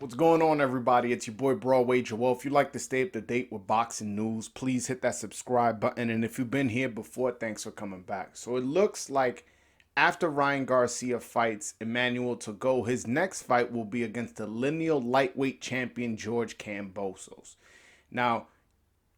What's going on, everybody? It's your boy Broadway Joel. If you like to stay up to date with boxing news, please hit that subscribe button. And if you've been here before, thanks for coming back. So it looks like after Ryan Garcia fights Emmanuel to go, his next fight will be against the Lineal lightweight champion George Kambosos. Now,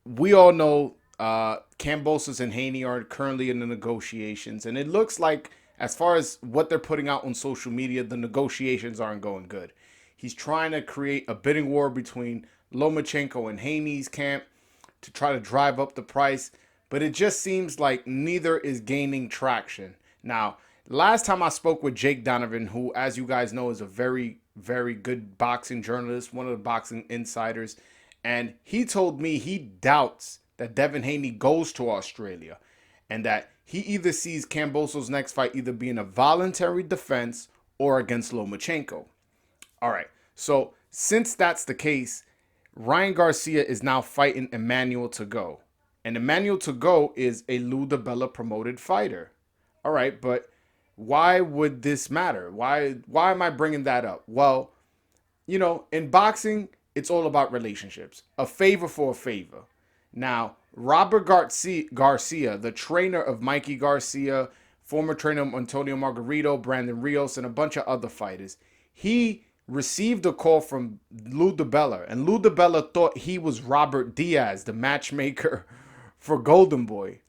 we all know Kambosos and Haney are currently in the negotiations, and it looks like, as far as what they're putting out on social media, the negotiations aren't going good. He's trying to create a bidding war between Lomachenko and Haney's camp to try to drive up the price, but it just seems like neither is gaining traction. Now, last time I spoke with Jake Donovan, who, as you guys know, is a very, very good boxing journalist, one of the boxing insiders, and he told me he doubts that Devin Haney goes to Australia and that he either sees Kambosos' next fight either being a voluntary defense or against Lomachenko. All right, so since that's the case, Ryan Garcia is now fighting Emmanuel to go. And Emmanuel to go is a Lou DiBella promoted fighter. All right, but why would this matter? Why am I bringing that up? Well, you know, in boxing, it's all about relationships. A favor for a favor. Now, Robert Garcia, the trainer of Mikey Garcia, former trainer of Antonio Margarito, Brandon Rios, and a bunch of other fighters, he received a call from Lou DiBella, and Lou DiBella thought he was Robert Diaz, the matchmaker for Golden Boy.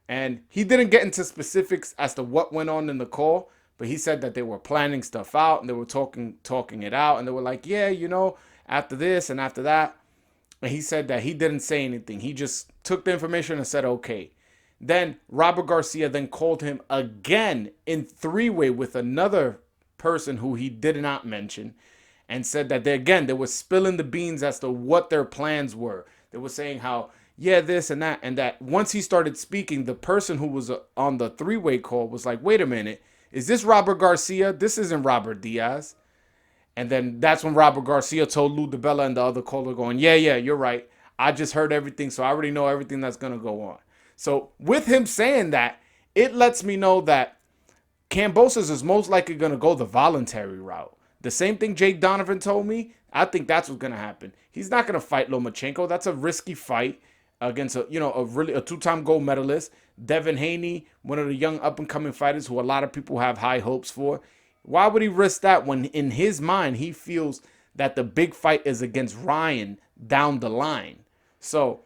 And he didn't get into specifics as to what went on in the call, but he said that they were planning stuff out and they were talking it out, and they were like, yeah, you know, after this and after that. And he said that he didn't say anything. He just took the information and said, okay. Then Robert Garcia then called him again in three-way with another person who he did not mention, and said that they were spilling the beans as to what their plans were. They were saying how, yeah, this and that once he started speaking, the person who was on the three-way call was like, wait a minute, is this Robert Garcia? This isn't Robert Diaz. And then that's when Robert Garcia told Lou DiBella and the other caller going, yeah, you're right. I just heard everything, so I already know everything that's going to go on. So with him saying that, it lets me know that Kambosos is most likely going to go the voluntary route. The same thing Jake Donovan told me, I think that's what's going to happen. He's not going to fight Lomachenko. That's a risky fight against a two-time gold medalist. Devin Haney, one of the young up-and-coming fighters who a lot of people have high hopes for. Why would he risk that when in his mind he feels that the big fight is against Ryan down the line? So,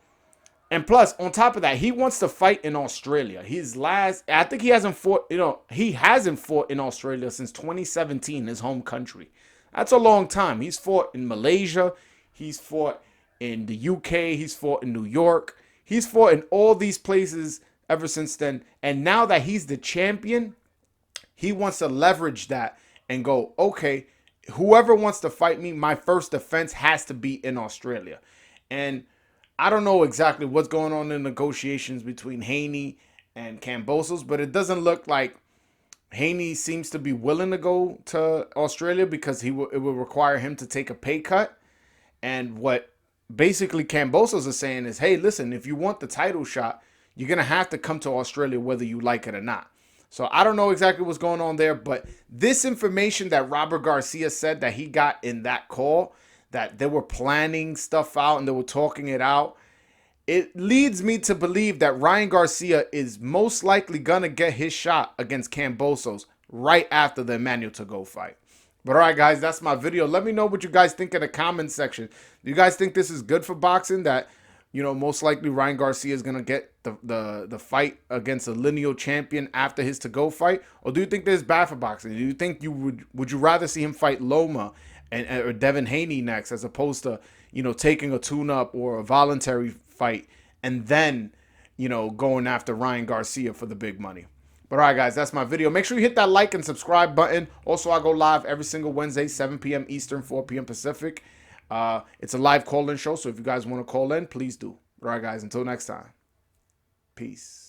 and plus, on top of that, he wants to fight in Australia. I think he hasn't fought in Australia since 2017, his home country. That's a long time. He's fought in Malaysia. He's fought in the UK. He's fought in New York. He's fought in all these places ever since then. And now that he's the champion, he wants to leverage that and go, okay, whoever wants to fight me, my first defense has to be in Australia. And I don't know exactly what's going on in negotiations between Haney and Kambosos, but it doesn't look like Haney seems to be willing to go to Australia because it will require him to take a pay cut. And what basically Kambosos is saying is, hey, listen, if you want the title shot, you're going to have to come to Australia whether you like it or not. So I don't know exactly what's going on there, but this information that Robert Garcia said that he got in that call, that they were planning stuff out and they were talking it out, it leads me to believe that Ryan Garcia is most likely going to get his shot against Kambosos right after the Emmanuel to go fight. But all right, guys, that's my video. Let me know what you guys think in the comment section. Do you guys think this is good for boxing, that, you know, most likely Ryan Garcia is going to get the fight against a lineal champion after his to-go fight? Or do you think this is bad for boxing? Do you think would you rather see him fight Loma or Devin Haney next, as opposed to, you know, taking a tune-up or a voluntary fight and then, you know, going after Ryan Garcia for the big money? But all right, guys, that's my video. Make sure you hit that like and subscribe button. Also, I go live every single Wednesday, 7 p.m. Eastern, 4 p.m. Pacific. It's a live call-in show, so if you guys want to call in, please do. All right, guys, until next time. Peace.